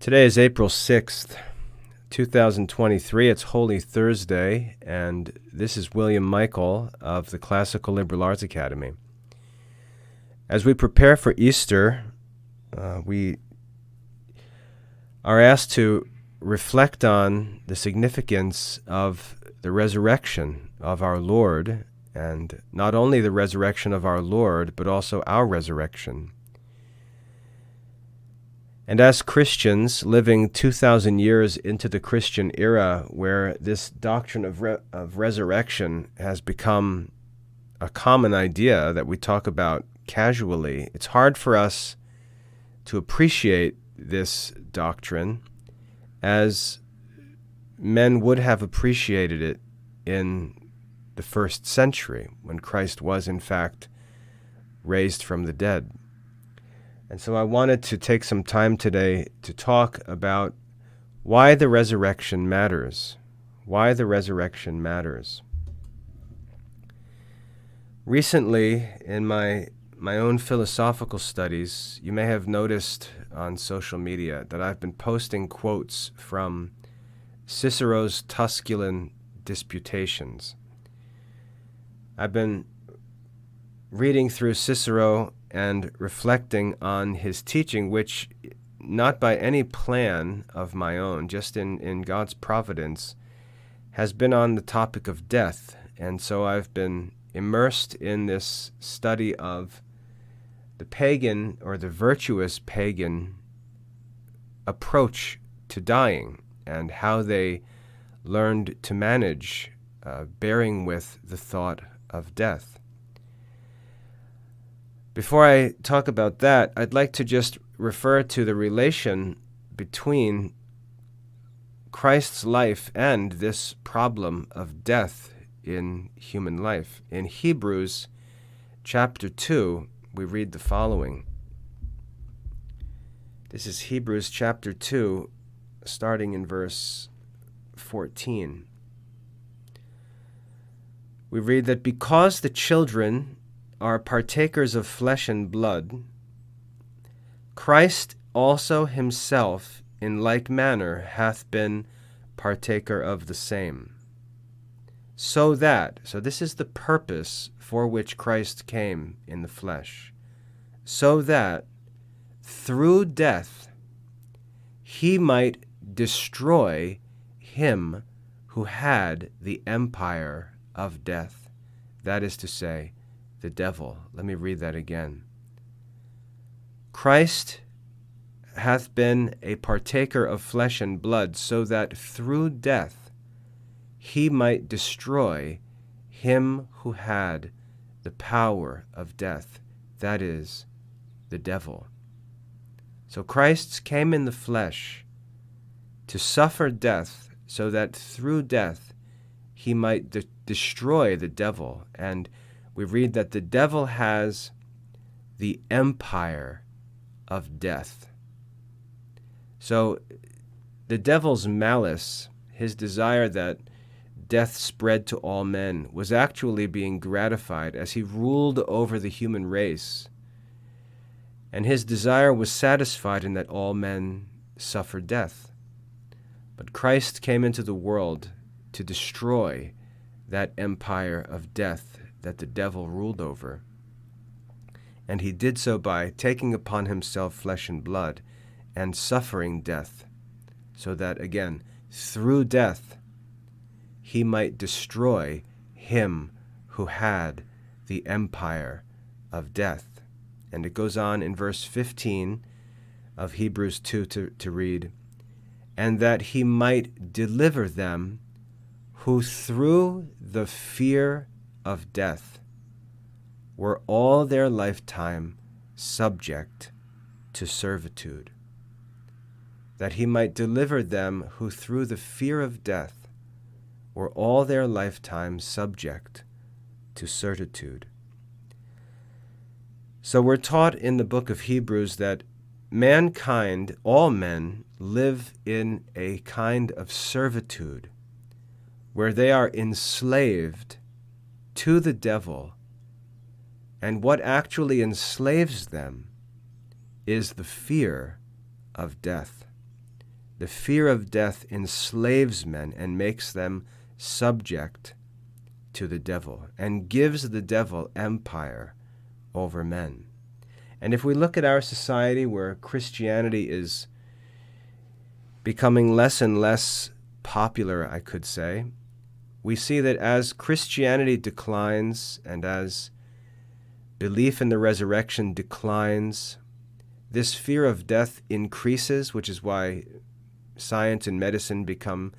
Today is April 6th, 2023. It's Holy Thursday, and this is William Michael of the Classical Liberal Arts Academy. As we prepare for Easter, we are asked to reflect on the significance of the resurrection of our Lord, and not only the resurrection of our Lord, but also our resurrection. And as Christians living 2,000 years into the Christian era, where this doctrine of resurrection has become a common idea that we talk about casually, it's hard for us to appreciate this doctrine as men would have appreciated it in the first century, when Christ was in fact raised from the dead. And so I wanted to take some time today to talk about why the resurrection matters. Why the resurrection matters. Recently, in my own philosophical studies, you may have noticed on social media that I've been posting quotes from Cicero's Tusculan Disputations. I've been reading through Cicero and reflecting on his teaching, which, not by any plan of my own, just in God's providence, has been on the topic of death. And so I've been immersed in this study of the pagan, or the virtuous pagan, approach to dying, and how they learned to manage bearing with the thought of death. Before I talk about that, I'd like to just refer to the relation between Christ's life and this problem of death in human life. In Hebrews chapter 2, we read the following. This is Hebrews chapter 2, starting in verse 14. We read that because the children are partakers of flesh and blood, Christ also himself in like manner hath been partaker of the same. So this is the purpose for which Christ came in the flesh, so that through death he might destroy him who had the empire of death, that is to say, the devil. Let me read that again. Christ hath been a partaker of flesh and blood, so that through death he might destroy him who had the power of death, that is, the devil. So Christ came in the flesh to suffer death, so that through death he might destroy the devil. And we read that the devil has the empire of death. So the devil's malice, his desire that death spread to all men, was actually being gratified as he ruled over the human race. And his desire was satisfied in that all men suffer death. But Christ came into the world to destroy that empire of death that the devil ruled over. And he did so by taking upon himself flesh and blood and suffering death, so that, again, through death, he might destroy him who had the empire of death. And it goes on in verse 15 of Hebrews 2 to read, and that he might deliver them who through the fear of death were all their lifetime subject to servitude. That he might deliver them who through the fear of death were all their lifetime subject to certitude. So we're taught in the book of Hebrews that mankind, all men, live in a kind of servitude where they are enslaved to the devil, and what actually enslaves them is the fear of death. The fear of death enslaves men and makes them subject to the devil and gives the devil empire over men. And if we look at our society where Christianity is becoming less and less popular, I could say, we see that as Christianity declines and as belief in the resurrection declines, this fear of death increases, which is why science and medicine become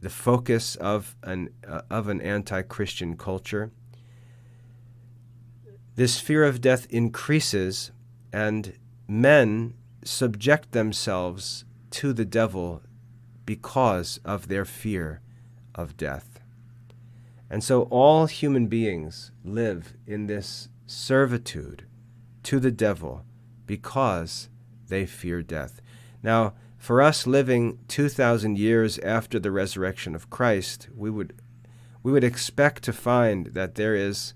the focus of an anti-Christian culture. This fear of death increases, and men subject themselves to the devil because of their fear of death. And so all human beings live in this servitude to the devil because they fear death. Now, for us living 2,000 years after the resurrection of Christ, we would expect to find that there is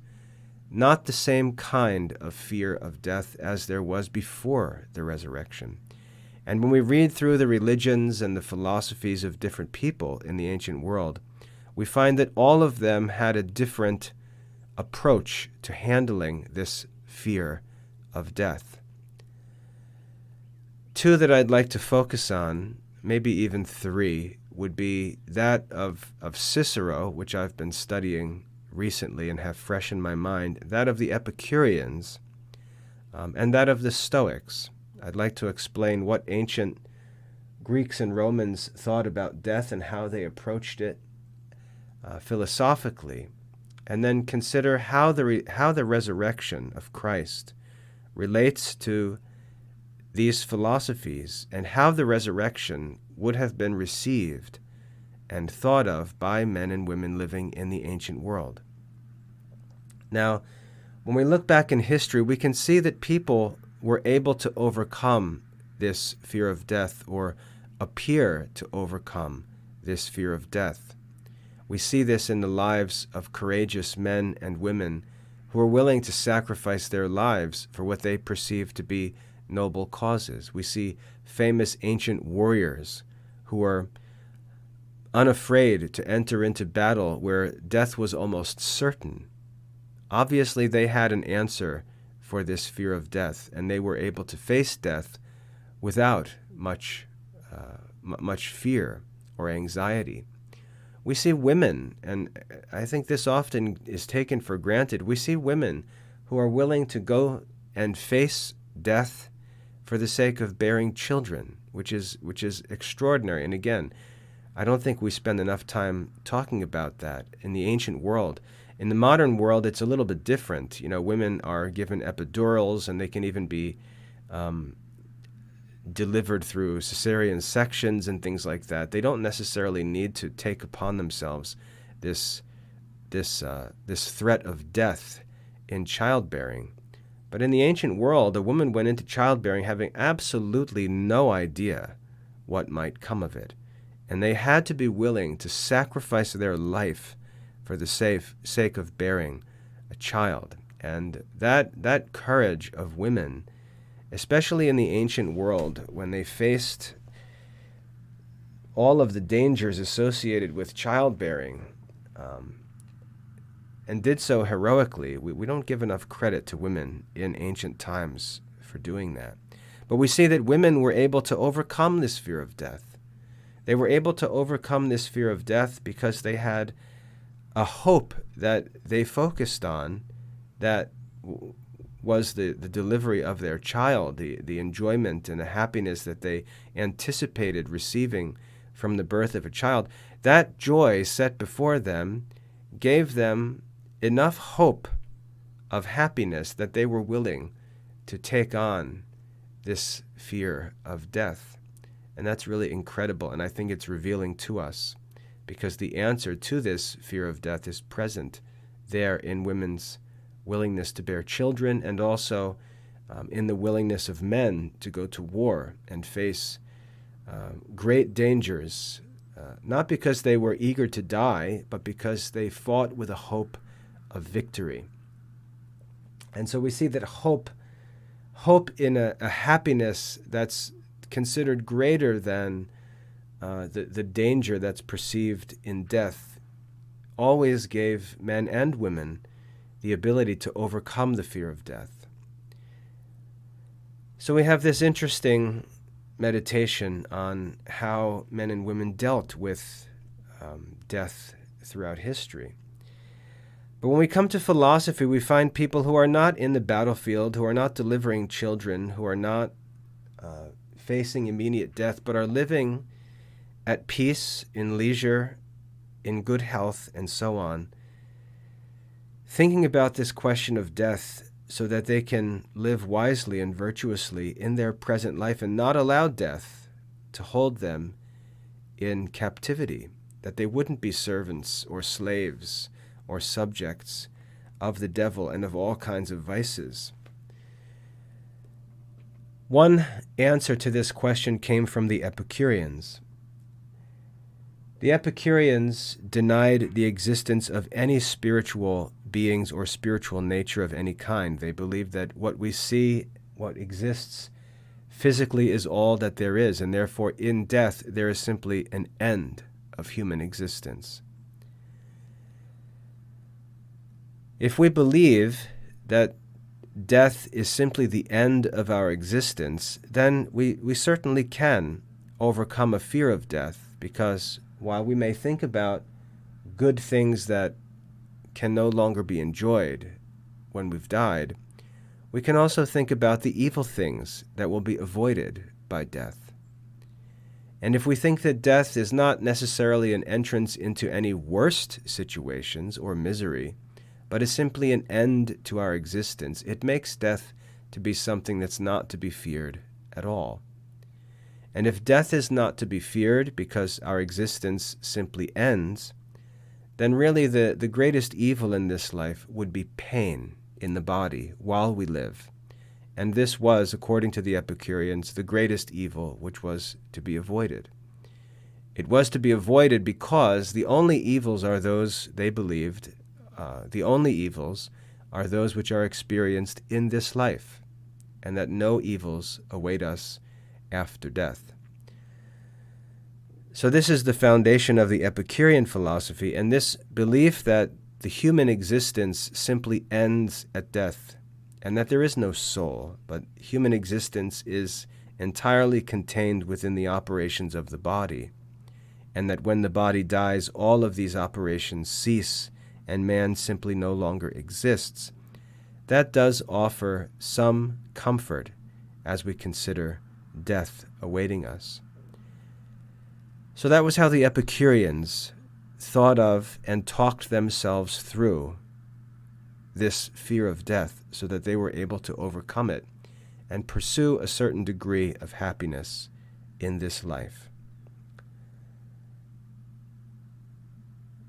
not the same kind of fear of death as there was before the resurrection. And when we read through the religions and the philosophies of different people in the ancient world, we find that all of them had a different approach to handling this fear of death. Two that I'd like to focus on, maybe even three, would be that of Cicero, which I've been studying recently and have fresh in my mind, that of the Epicureans, and that of the Stoics. I'd like to explain what ancient Greeks and Romans thought about death and how they approached it philosophically, and then consider how the resurrection of Christ relates to these philosophies and how the resurrection would have been received and thought of by men and women living in the ancient world. Now, when we look back in history, we can see that people were able to overcome this fear of death, or appear to overcome this fear of death. We see this in the lives of courageous men and women who are willing to sacrifice their lives for what they perceive to be noble causes. We see famous ancient warriors who are unafraid to enter into battle where death was almost certain. Obviously, they had an answer for this fear of death, and they were able to face death without much fear or anxiety. We see women, and I think this often is taken for granted, we see women who are willing to go and face death for the sake of bearing children, which is extraordinary. And again, I don't think we spend enough time talking about that in the ancient world. In the modern world, it's a little bit different. Women are given epidurals, and they can even be delivered through cesarean sections and things like that. They don't necessarily need to take upon themselves this threat of death in childbearing. But in the ancient world, a woman went into childbearing having absolutely no idea what might come of it. And they had to be willing to sacrifice their life for the sake of bearing a child. And that courage of women, especially in the ancient world, when they faced all of the dangers associated with childbearing, and did so heroically. We don't give enough credit to women in ancient times for doing that. But we see that women were able to overcome this fear of death. They were able to overcome this fear of death because they had a hope that they focused on that was the delivery of their child, the enjoyment and the happiness that they anticipated receiving from the birth of a child. That joy set before them gave them enough hope of happiness that they were willing to take on this fear of death. And that's really incredible, and I think it's revealing to us, because the answer to this fear of death is present there in women's willingness to bear children, and also in the willingness of men to go to war and face great dangers, not because they were eager to die, but because they fought with a hope of victory. And so we see that hope in a happiness that's considered greater than the danger that's perceived in death, always gave men and women the ability to overcome the fear of death. So we have this interesting meditation on how men and women dealt with death throughout history. But when we come to philosophy, we find people who are not in the battlefield, who are not delivering children, who are not facing immediate death, but are living at peace, in leisure, in good health, and so on, thinking about this question of death so that they can live wisely and virtuously in their present life and not allow death to hold them in captivity, that they wouldn't be servants or slaves or subjects of the devil and of all kinds of vices. One answer to this question came from the Epicureans. The Epicureans denied the existence of any spiritual beings or spiritual nature of any kind. They believed that what we see, what exists physically, is all that there is, and therefore in death there is simply an end of human existence. If we believe that death is simply the end of our existence, then we certainly can overcome a fear of death, because while we may think about good things that can no longer be enjoyed when we've died, we can also think about the evil things that will be avoided by death. And if we think that death is not necessarily an entrance into any worst situations or misery, but is simply an end to our existence, it makes death to be something that's not to be feared at all. And if death is not to be feared because our existence simply ends, then really the greatest evil in this life would be pain in the body while we live. And this was, according to the Epicureans, the greatest evil which was to be avoided. It was to be avoided because the only evils are those, they believed, the only evils are those which are experienced in this life, and that no evils await us after death. So this is the foundation of the Epicurean philosophy, and this belief that the human existence simply ends at death, and that there is no soul, but human existence is entirely contained within the operations of the body, and that when the body dies, all of these operations cease, and man simply no longer exists. That does offer some comfort as we consider death awaiting us. So that was how the Epicureans thought of and talked themselves through this fear of death so that they were able to overcome it and pursue a certain degree of happiness in this life.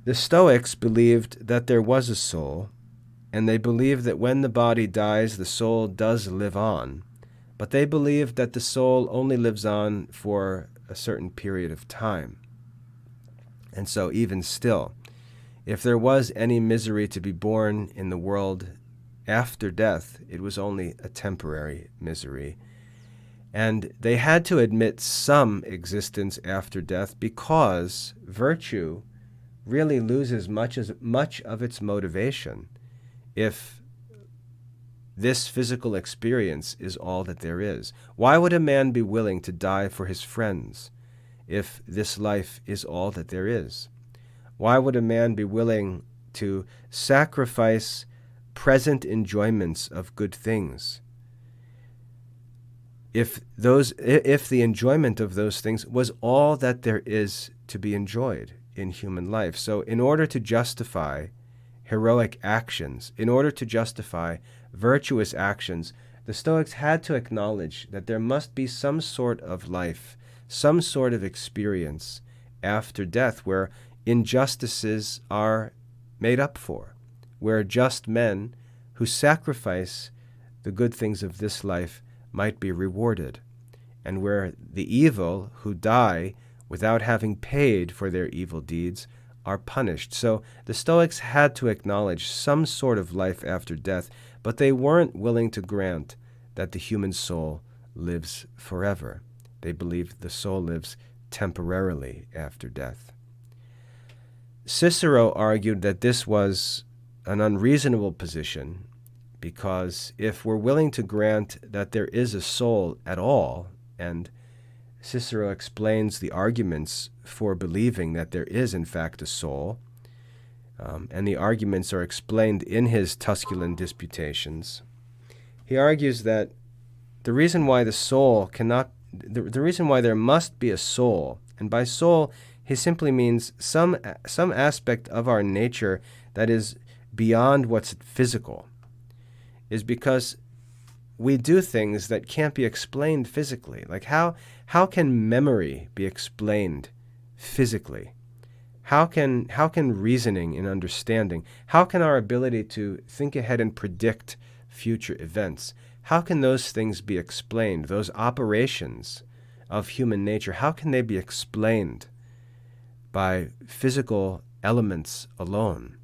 The Stoics believed that there was a soul, and they believed that when the body dies, the soul does live on, but they believed that the soul only lives on for a certain period of time. And so even still, if there was any misery to be borne in the world after death, it was only a temporary misery. And they had to admit some existence after death because virtue really loses much of its motivation if this physical experience is all that there is. Why would a man be willing to die for his friends if this life is all that there is? Why would a man be willing to sacrifice present enjoyments of good things if the enjoyment of those things was all that there is to be enjoyed in human life? So in order to justify heroic actions, in order to justify virtuous actions, the Stoics had to acknowledge that there must be some sort of life, some sort of experience after death where injustices are made up for, where just men who sacrifice the good things of this life might be rewarded, and where the evil who die without having paid for their evil deeds are punished. So the Stoics had to acknowledge some sort of life after death, but they weren't willing to grant that the human soul lives forever. They believe the soul lives temporarily after death. Cicero argued that this was an unreasonable position because if we're willing to grant that there is a soul at all, and Cicero explains the arguments for believing that there is in fact a soul, and the arguments are explained in his Tusculan Disputations. He argues that the reason why the reason why there must be a soul, and by soul he simply means some aspect of our nature that is beyond what's physical, is because we do things that can't be explained physically. Like how can memory be explained physically? How can reasoning and understanding, how can our ability to think ahead and predict future events, how can those things be explained? Those operations of human nature, how can they be explained by physical elements alone?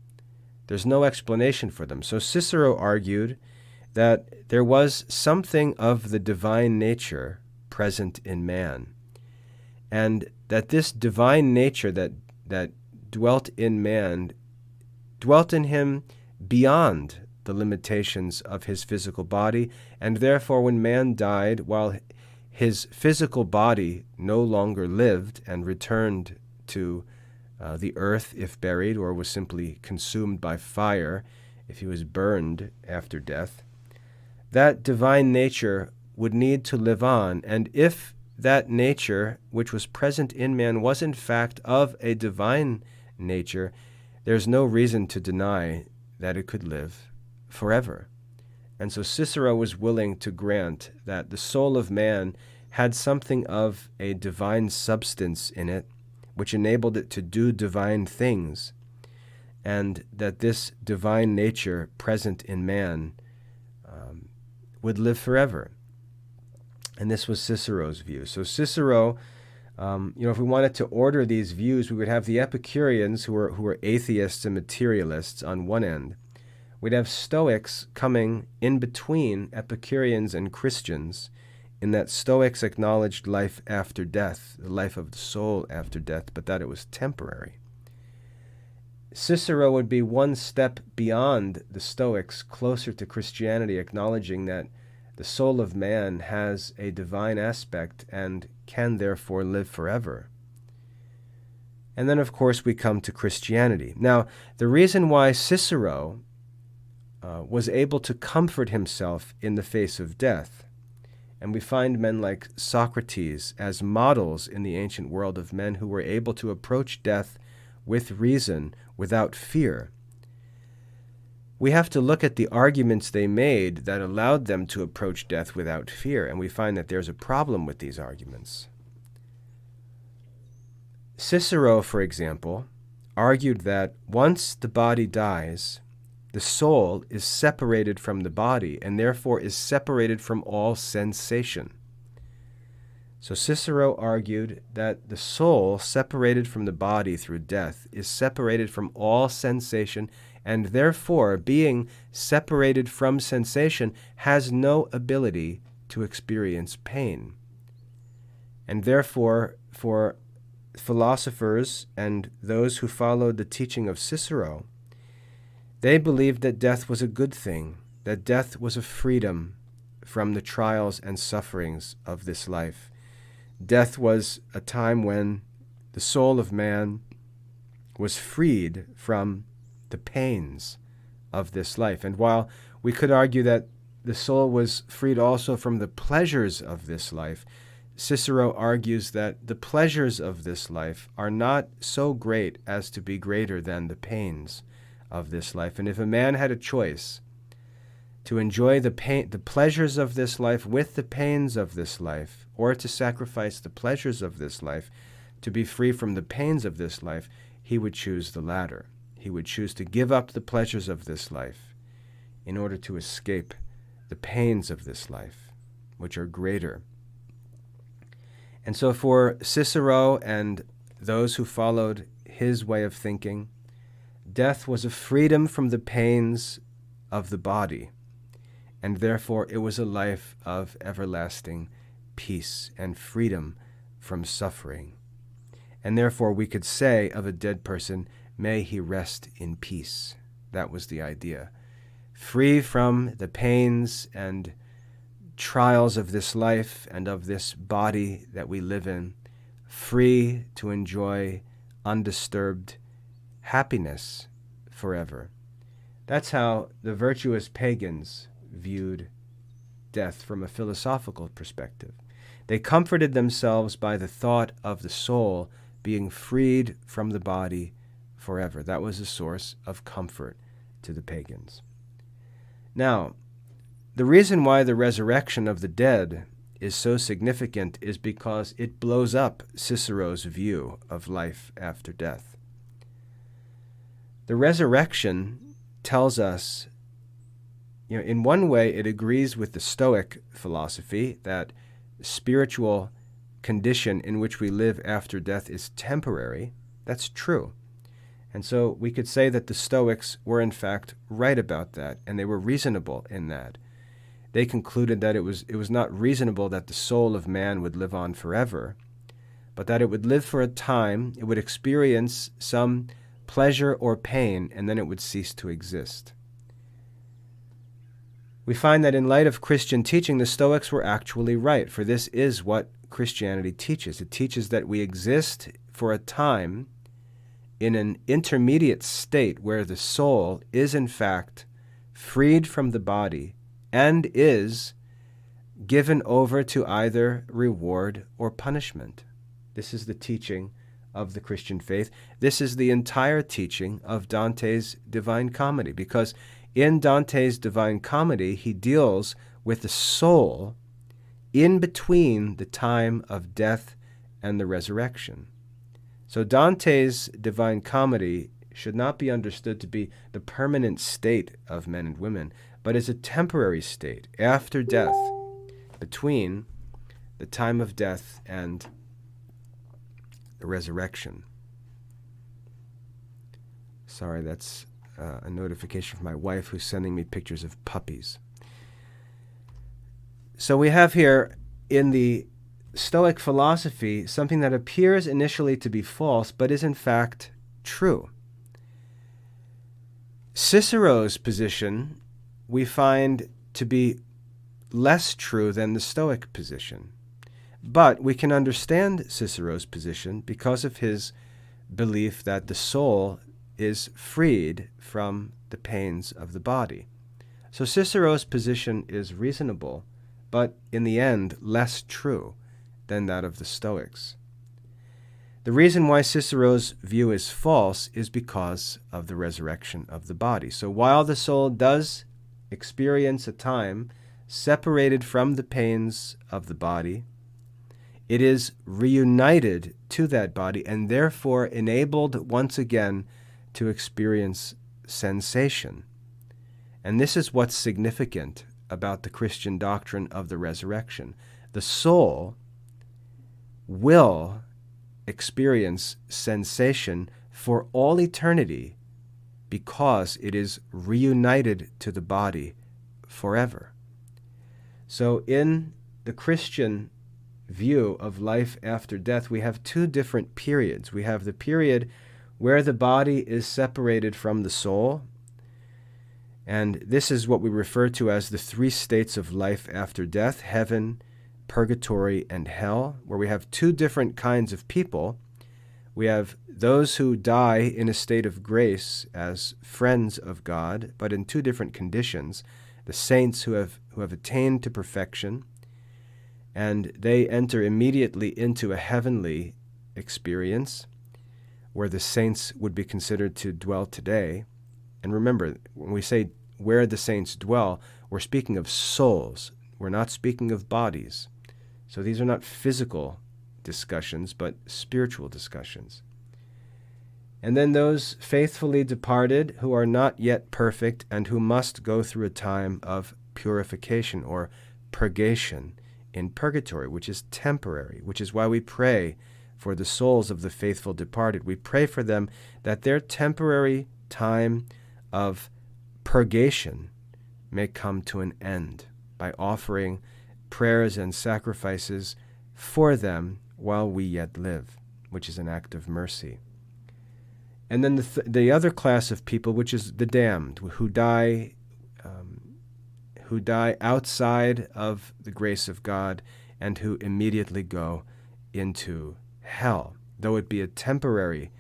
There's no explanation for them. So Cicero argued that there was something of the divine nature present in man, and that this divine nature that dwelt in man dwelt in him beyond the limitations of his physical body, and therefore when man died, while his physical body no longer lived and returned to the earth if buried, or was simply consumed by fire if he was burned after death, that divine nature would need to live on. And if that nature which was present in man was in fact of a divine nature, there's no reason to deny that it could live forever. And so Cicero was willing to grant that the soul of man had something of a divine substance in it, which enabled it to do divine things, and that this divine nature present in man would live forever. And this was Cicero's view. So Cicero, if we wanted to order these views, we would have the Epicureans, who were atheists and materialists, on one end. We'd have Stoics coming in between Epicureans and Christians, in that Stoics acknowledged life after death, the life of the soul after death, but that it was temporary. Cicero would be one step beyond the Stoics, closer to Christianity, acknowledging that the soul of man has a divine aspect and can therefore live forever. And then, of course, we come to Christianity. Now, the reason why Cicero was able to comfort himself in the face of death, and we find men like Socrates as models in the ancient world of men who were able to approach death with reason, without fear. We have to look at the arguments they made that allowed them to approach death without fear, and we find that there's a problem with these arguments. Cicero, for example, argued that once the body dies, the soul is separated from the body and therefore is separated from all sensation. So Cicero argued that the soul, separated from the body through death, is separated from all sensation, and therefore, being separated from sensation, has no ability to experience pain. And therefore, for philosophers and those who followed the teaching of Cicero, they believed that death was a good thing, that death was a freedom from the trials and sufferings of this life. Death was a time when the soul of man was freed from the pains of this life. And while we could argue that the soul was freed also from the pleasures of this life, Cicero argues that the pleasures of this life are not so great as to be greater than the pains of this life. And if a man had a choice to enjoy the pleasures of this life with the pains of this life, or to sacrifice the pleasures of this life to be free from the pains of this life, he would choose the latter. He would choose to give up the pleasures of this life in order to escape the pains of this life, which are greater. And so for Cicero and those who followed his way of thinking, death was a freedom from the pains of the body, and therefore it was a life of everlasting peace and freedom from suffering. And therefore we could say of a dead person, may he rest in peace. That was the idea. Free from the pains and trials of this life and of this body that we live in, free to enjoy undisturbed happiness forever. That's how the virtuous pagans viewed death from a philosophical perspective. They comforted themselves by the thought of the soul being freed from the body forever. That was a source of comfort to the pagans. Now, the reason why the resurrection of the dead is so significant is because it blows up Cicero's view of life after death. The resurrection tells us, in one way it agrees with the Stoic philosophy that spiritual condition in which we live after death is temporary. That's true. And so we could say that the Stoics were in fact right about that, and they were reasonable in that. They concluded that it was not reasonable that the soul of man would live on forever, but that it would live for a time, it would experience some pleasure or pain, and then it would cease to exist. We find that in light of Christian teaching, the Stoics were actually right, for this is what Christianity teaches. It teaches that we exist for a time in an intermediate state where the soul is in fact freed from the body and is given over to either reward or punishment. This is the teaching of the Christian faith. This is the entire teaching of Dante's Divine Comedy, because in Dante's Divine Comedy, he deals with the soul in between the time of death and the resurrection. So Dante's Divine Comedy should not be understood to be the permanent state of men and women, but is a temporary state after death, between the time of death and the resurrection. Sorry, that's a notification from my wife who's sending me pictures of puppies. So we have here in the Stoic philosophy something that appears initially to be false, but is in fact true. Cicero's position we find to be less true than the Stoic position. But we can understand Cicero's position because of his belief that the soul is freed from the pains of the body. So Cicero's position is reasonable, but in the end less true than that of the Stoics. The reason why Cicero's view is false is because of the resurrection of the body. So while the soul does experience a time separated from the pains of the body, it is reunited to that body and therefore enabled once again to experience sensation. And this is what's significant about the Christian doctrine of the resurrection. The soul will experience sensation for all eternity because it is reunited to the body forever. So in the Christian view of life after death, we have two different periods. We have the period where the body is separated from the soul, and this is what we refer to as the three states of life after death: heaven, purgatory, and hell, where we have two different kinds of people. We have those who die in a state of grace as friends of God, but in two different conditions: the saints who have attained to perfection, and they enter immediately into a heavenly experience where the saints would be considered to dwell today. And remember, when we say where the saints dwell, we're speaking of souls. We're not speaking of bodies. So these are not physical discussions, but spiritual discussions. And then those faithfully departed who are not yet perfect and who must go through a time of purification or purgation in purgatory, which is temporary, which is why we pray for the souls of the faithful departed. We pray for them that their temporary time of purgation may come to an end by offering prayers and sacrifices for them while we yet live, which is an act of mercy. And then the other class of people, which is the damned, who die outside of the grace of God and who immediately go into hell, though it be a temporary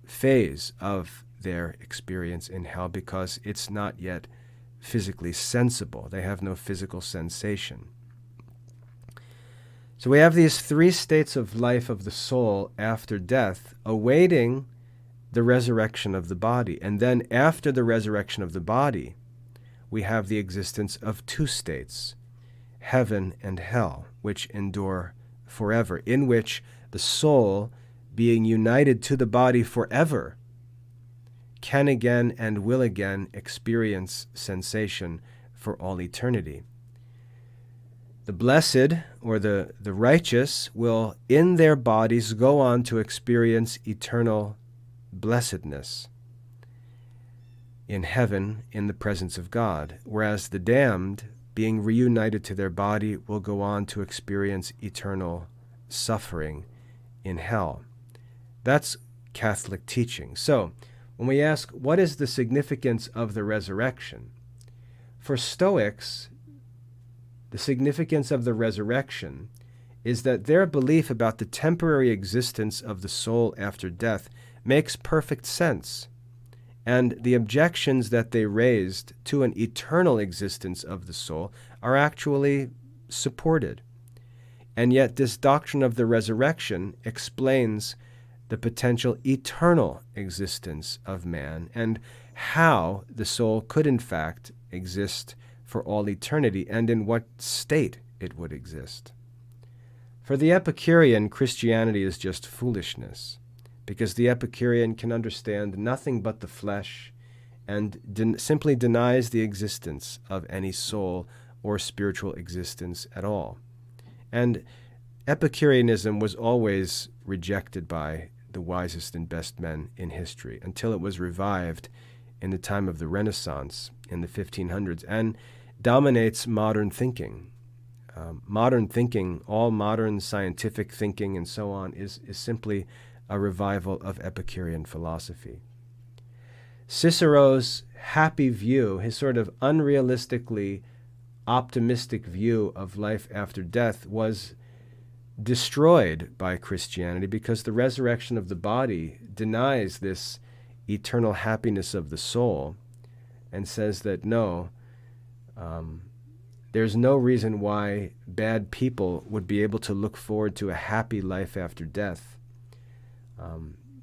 phase of their experience in hell, because it's not yet physically sensible. They have no physical sensation. So we have these three states of life of the soul after death, awaiting the resurrection of the body. And then after the resurrection of the body, we have the existence of two states, heaven and hell, which endure forever, in which the soul, being united to the body forever, can again and will again experience sensation for all eternity. The blessed, or the righteous, will in their bodies go on to experience eternal blessedness in heaven in the presence of God, whereas the damned, being reunited to their body, will go on to experience eternal suffering in hell. That's Catholic teaching. So, when we ask, what is the significance of the resurrection? For Stoics, the significance of the resurrection is that their belief about the temporary existence of the soul after death makes perfect sense, and the objections that they raised to an eternal existence of the soul are actually supported. And yet this doctrine of the resurrection explains the potential eternal existence of man and how the soul could in fact exist for all eternity and in what state it would exist. For the Epicurean, Christianity is just foolishness, because the Epicurean can understand nothing but the flesh and simply denies the existence of any soul or spiritual existence at all. And Epicureanism was always rejected by the wisest and best men in history until it was revived in the time of the Renaissance in the 1500s and dominates modern thinking. Modern thinking, all modern scientific thinking and so on, is simply a revival of Epicurean philosophy. Cicero's happy view, his sort of unrealistically optimistic view of life after death, was destroyed by Christianity because the resurrection of the body denies this eternal happiness of the soul and says that no, there's no reason why bad people would be able to look forward to a happy life after death.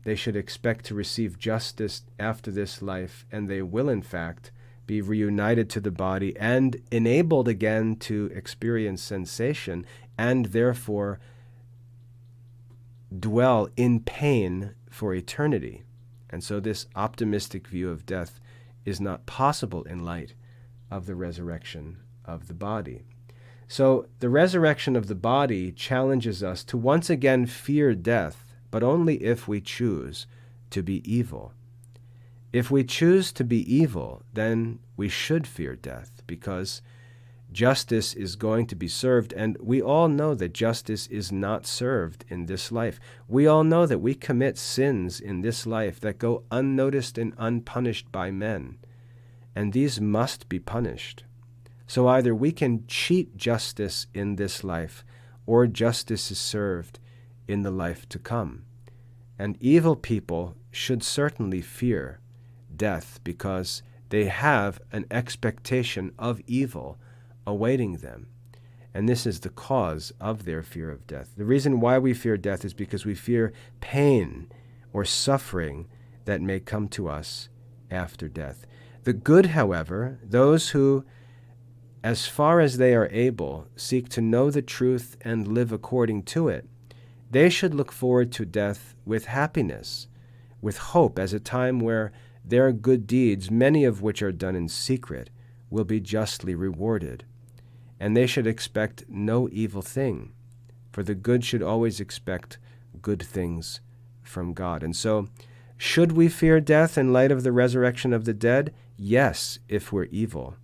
They should expect to receive justice after this life, and they will, in fact, be reunited to the body and enabled again to experience sensation and therefore dwell in pain for eternity. And so this optimistic view of death is not possible in light of the resurrection of the body. So the resurrection of the body challenges us to once again fear death, but only if we choose to be evil. If we choose to be evil, then we should fear death, because justice is going to be served, and we all know that justice is not served in this life. We all know that we commit sins in this life that go unnoticed and unpunished by men, and these must be punished. So either we can cheat justice in this life, or justice is served in the life to come. And evil people should certainly fear death, because they have an expectation of evil awaiting them. And this is the cause of their fear of death. The reason why we fear death is because we fear pain or suffering that may come to us after death. The good, however, those who, as far as they are able, seek to know the truth and live according to it, they should look forward to death with happiness, with hope, as a time where their good deeds, many of which are done in secret, will be justly rewarded. And they should expect no evil thing, for the good should always expect good things from God. And so, should we fear death in light of the resurrection of the dead? Yes, if we're evil.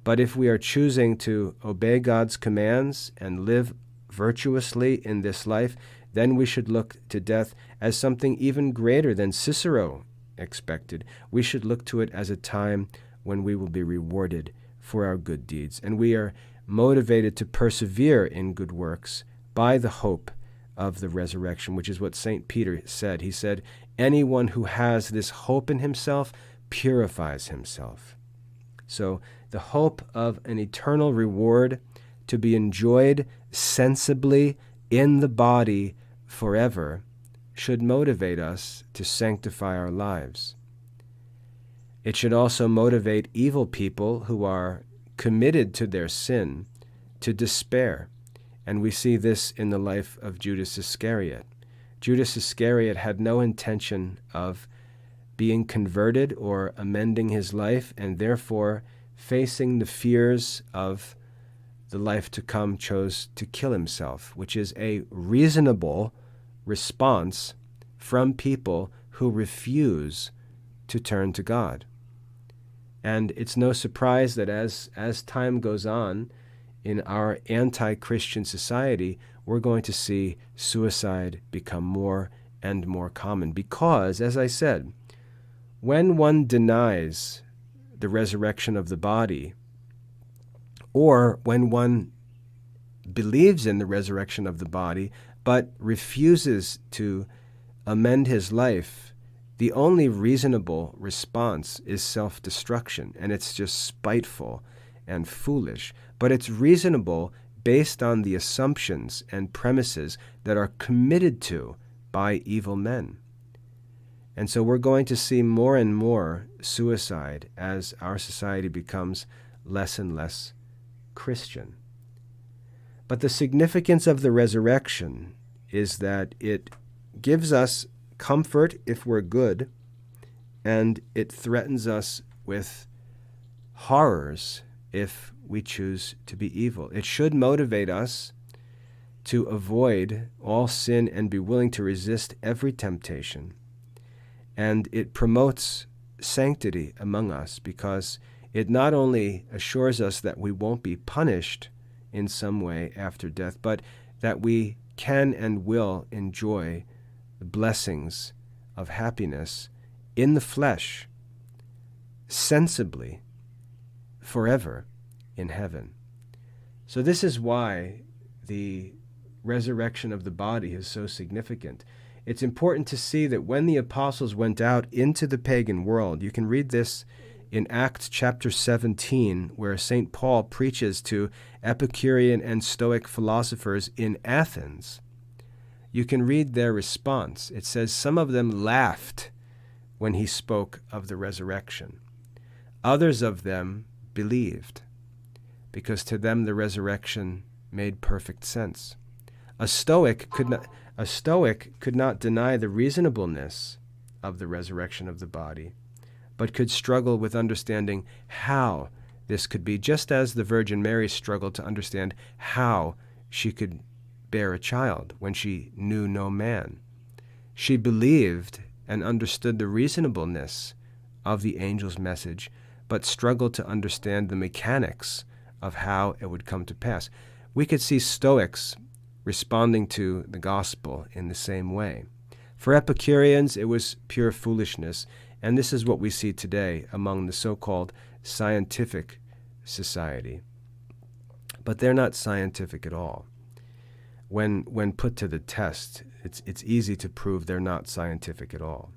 But if we are choosing to obey God's commands and live virtuously in this life, then we should look to death as something even greater than Cicero expected. We should look to it as a time when we will be rewarded for our good deeds. And we are motivated to persevere in good works by the hope of the resurrection, which is what St. Peter said. He said, anyone who has this hope in himself purifies himself. So the hope of an eternal reward to be enjoyed sensibly in the body forever should motivate us to sanctify our lives. It should also motivate evil people who are committed to their sin to despair. And we see this in the life of Judas Iscariot. Judas Iscariot had no intention of being converted or amending his life, and therefore, facing the fears of the life to come, chose to kill himself, which is a reasonable response from people who refuse to turn to God. And it's no surprise that as time goes on in our anti-Christian society, we're going to see suicide become more and more common. Because, as I said, when one denies the resurrection of the body, or when one believes in the resurrection of the body, but refuses to amend his life, the only reasonable response is self-destruction, and it's just spiteful and foolish. But it's reasonable based on the assumptions and premises that are committed to by evil men. And so we're going to see more and more suicide as our society becomes less and less Christian. But the significance of the resurrection is that it gives us comfort if we're good, and it threatens us with horrors if we choose to be evil. It should motivate us to avoid all sin and be willing to resist every temptation. And it promotes sanctity among us because it not only assures us that we won't be punished in some way after death, but that we can and will enjoy the blessings of happiness in the flesh, sensibly, forever in heaven. So this is why the resurrection of the body is so significant. It's important to see that when the apostles went out into the pagan world, you can read this in Acts chapter 17, where St. Paul preaches to Epicurean and Stoic philosophers in Athens. You can read their response. It says, some of them laughed when he spoke of the resurrection. Others of them believed, because to them the resurrection made perfect sense. A Stoic could not deny the reasonableness of the resurrection of the body, but could struggle with understanding how this could be, just as the Virgin Mary struggled to understand how she could bear a child when she knew no man. She believed and understood the reasonableness of the angel's message, but struggled to understand the mechanics of how it would come to pass. We could see Stoics responding to the gospel in the same way. For Epicureans, it was pure foolishness, and this is what we see today among the so-called scientific society. But they're not scientific at all. When put to the test, it's easy to prove they're not scientific at all.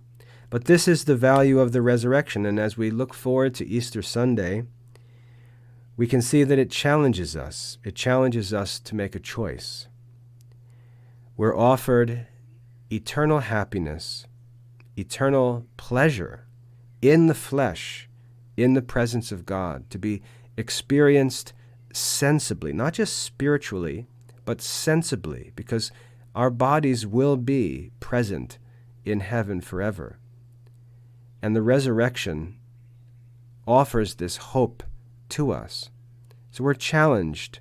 But this is the value of the resurrection, and as we look forward to Easter Sunday, we can see that it challenges us. It challenges us to make a choice. We're offered eternal happiness, eternal pleasure in the flesh, in the presence of God, to be experienced sensibly, not just spiritually, but sensibly, because our bodies will be present in heaven forever. And the resurrection offers this hope to us. So we're challenged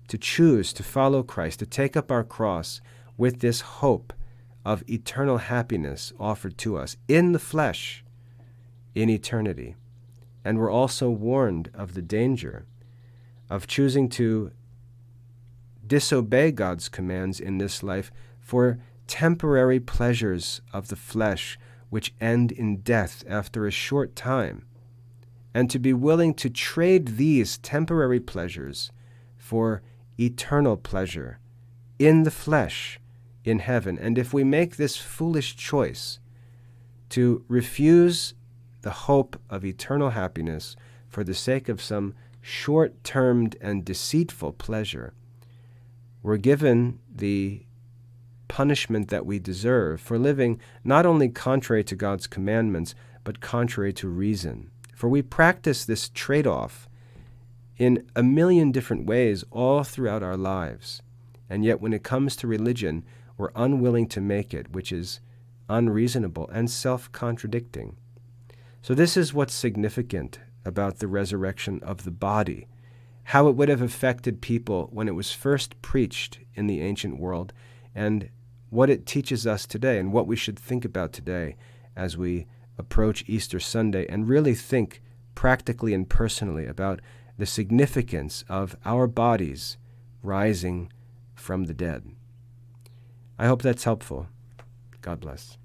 to choose to follow Christ, to take up our cross with this hope of eternal happiness offered to us in the flesh, in eternity. And we're also warned of the danger of choosing to disobey God's commands in this life for temporary pleasures of the flesh which end in death after a short time, and to be willing to trade these temporary pleasures for eternal pleasure in the flesh in heaven. And if we make this foolish choice to refuse the hope of eternal happiness for the sake of some short-termed and deceitful pleasure, we're given the punishment that we deserve for living not only contrary to God's commandments, but contrary to reason. For we practice this trade-off in a million different ways all throughout our lives. And yet when it comes to religion, we're unwilling to make it, which is unreasonable and self-contradicting. So this is what's significant about the resurrection of the body, how it would have affected people when it was first preached in the ancient world, and what it teaches us today, and what we should think about today as we approach Easter Sunday and really think practically and personally about the significance of our bodies rising from the dead. I hope that's helpful. God bless.